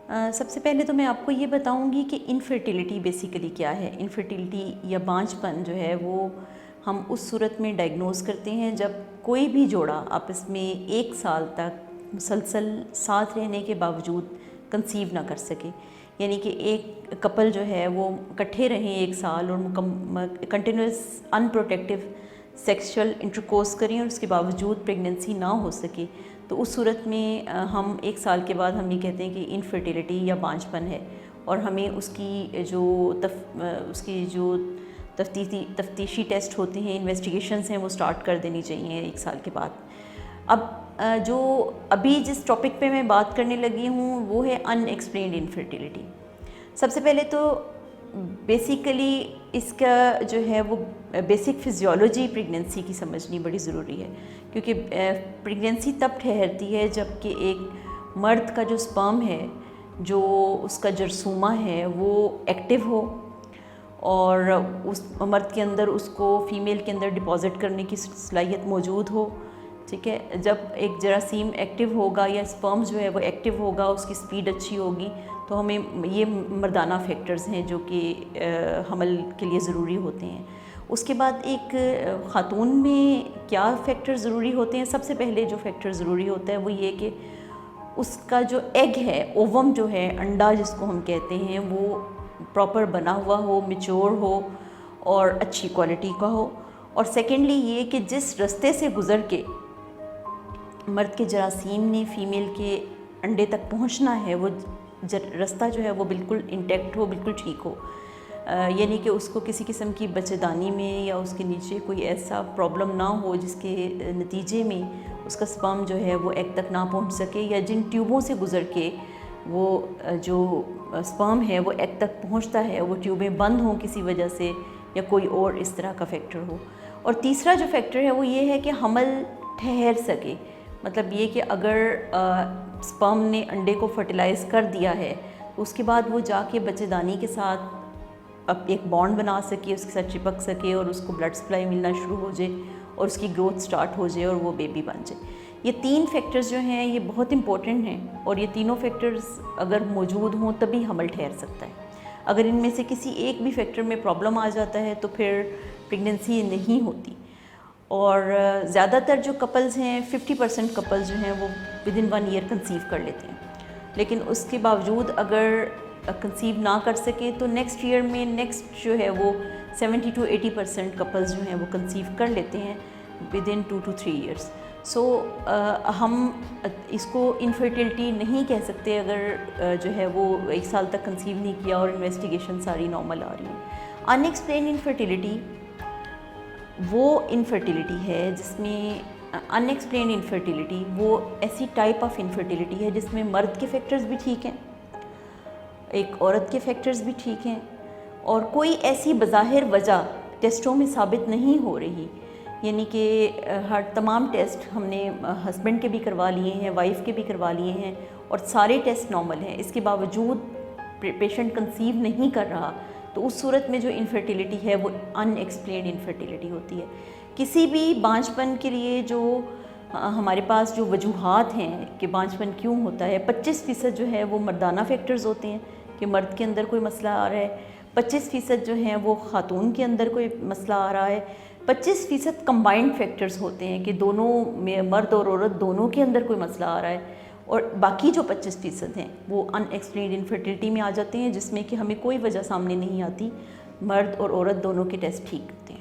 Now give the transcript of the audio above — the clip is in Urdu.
سب سے پہلے تو میں آپ کو یہ بتاؤں گی کہ انفرٹیلیٹی بیسیکلی کیا ہے۔ انفرٹیلیٹی یا بانجھ پن جو ہے وہ ہم اس صورت میں ڈائگنوز کرتے ہیں جب کوئی بھی جوڑا آپس میں 1 سال تک مسلسل ساتھ رہنے کے باوجود کنسیو نہ کر سکے، یعنی کہ ایک کپل جو ہے وہ اکٹھے رہیں 1 سال اور continuous in protective sexual intercourse کریں اور اس کے باوجود پریگننسی نہ ہو سکے، تو اس صورت میں ہم 1 سال کے بعد ہم یہ کہتے ہیں کہ انفرٹیلیٹی یا بانجھ پن ہے، اور ہمیں اس کی جو تفتیشی ٹیسٹ ہوتے ہیں، انویسٹیگیشنز ہیں، وہ سٹارٹ کر دینی چاہیے 1 سال کے بعد۔ اب جو ابھی جس ٹاپک پہ میں بات کرنے لگی ہوں وہ ہے ان ایکسپلینڈ انفرٹیلیٹی۔ سب سے پہلے تو بیسیکلی اس کا جو ہے وہ بیسک فزیولوجی پریگننسی کی سمجھنی بڑی ضروری ہے، کیونکہ پریگننسی تب ٹھہرتی ہے جب کہ ایک مرد کا جو سپرم ہے، جو اس کا جرثومہ ہے، وہ ایکٹیو ہو اور اس مرد کے اندر اس کو فیمیل کے اندر ڈپازٹ کرنے کی صلاحیت موجود ہو، ٹھیک ہے۔ جب ایک جراثیم ایکٹیو ہوگا یا سپرم جو ہے وہ ایکٹیو ہوگا، اس کی سپیڈ اچھی ہوگی، تو ہمیں یہ مردانہ فیکٹرز ہیں جو کہ حمل کے لیے ضروری ہوتے ہیں۔ اس کے بعد ایک خاتون میں کیا فیکٹر ضروری ہوتے ہیں؟ سب سے پہلے جو فیکٹر ضروری ہوتا ہے وہ یہ کہ اس کا جو ایگ ہے، اووم جو ہے، انڈا جس کو ہم کہتے ہیں، وہ پراپر بنا ہوا ہو، میچور ہو اور اچھی کوالٹی کا ہو۔ اور سیکنڈلی یہ کہ جس رستے سے گزر کے مرد کے جراثیم نے فیمیل کے انڈے تک پہنچنا ہے، وہ رستہ جو ہے وہ بالکل انٹیکٹ ہو، بالکل ٹھیک ہو، یعنی کہ اس کو کسی قسم کی بچے دانی میں یا اس کے نیچے کوئی ایسا پرابلم نہ ہو جس کے نتیجے میں اس کا سپرم جو ہے وہ ایگ تک نہ پہنچ سکے، یا جن ٹیوبوں سے گزر کے وہ جو سپرم ہے وہ ایگ تک پہنچتا ہے وہ ٹیوبیں بند ہوں کسی وجہ سے، یا کوئی اور اس طرح کا فیکٹر ہو۔ اور تیسرا جو فیکٹر ہے وہ یہ ہے کہ حمل ٹھہر سکے، مطلب یہ کہ اگر سپرم نے انڈے کو فرٹیلائز کر دیا ہے تو اس کے بعد وہ جا کے بچے دانی کے ساتھ اب ایک بانڈ بنا سکے، اس کے ساتھ چپک سکے اور اس کو بلڈ سپلائی ملنا شروع ہو جائے اور اس کی گروتھ سٹارٹ ہو جائے اور وہ بیبی بن جائے۔ یہ 3 فیکٹرز جو ہیں یہ بہت امپورٹنٹ ہیں، اور یہ تینوں فیکٹرز اگر موجود ہوں تبھی حمل ٹھہر سکتا ہے۔ اگر ان میں سے کسی ایک بھی فیکٹر میں پرابلم آ جاتا ہے تو پھر پریگننسی نہیں ہوتی۔ اور زیادہ تر جو کپلز ہیں، 50% کپلز جو ہیں وہ ودن 1 ایئر کنسیو کر لیتے ہیں، لیکن اس کے باوجود اگر کنسیو نہ کر سکیں تو نیکسٹ ایئر میں جو ہے وہ 70 to 80% کپلز جو ہیں وہ کنسیو کر لیتے ہیں ودن 2 to 3 ایئرس۔ سو ہم اس کو انفرٹیلٹی نہیں کہہ سکتے اگر جو ہے وہ 1 سال تک کنسیو نہیں کیا اور انویسٹیگیشن ساری نارمل آ رہی ہیں۔ ان ایکسپلینڈ انفرٹیلیٹی وہ انفرٹیلیٹی ہے جس میں ان ایکسپلینڈ انفرٹیلیٹی وہ ایسی ٹائپ آف انفرٹیلیٹی ہے جس میں مرد کے فیکٹرز بھی ٹھیک ہیں، ایک عورت کے فیکٹرز بھی ٹھیک ہیں، اور کوئی ایسی بظاہر وجہ ٹیسٹوں میں ثابت نہیں ہو رہی، یعنی کہ تمام ٹیسٹ ہم نے ہسبینڈ کے بھی کروا لیے ہیں، وائف کے بھی کروا لیے ہیں، اور سارے ٹیسٹ نارمل ہیں، اس کے باوجود پیشنٹ کنسیو نہیں کر رہا، تو اس صورت میں جو انفرٹیلیٹی ہے وہ ان ایکسپلینڈ انفرٹیلیٹی ہوتی ہے۔ کسی بھی بانجھ پن کے لیے جو ہمارے پاس جو وجوہات ہیں کہ بانجھ پن کیوں ہوتا ہے، 25% جو ہے وہ مردانہ فیکٹرز ہوتے ہیں کہ مرد کے اندر کوئی مسئلہ آ رہا ہے، 25% جو ہیں وہ خاتون کے اندر کوئی مسئلہ آ رہا ہے، 25% کمبائنڈ فیکٹرز ہوتے ہیں کہ دونوں میں مرد اور عورت دونوں کے اندر کوئی مسئلہ آ رہا ہے، اور باقی جو 25% ہیں وہ ان ایکسپلینڈ انفرٹیلیٹی میں آ جاتے ہیں، جس میں کہ ہمیں کوئی وجہ سامنے نہیں آتی، مرد اور عورت دونوں کے ٹیسٹ ٹھیک ہوتے ہیں۔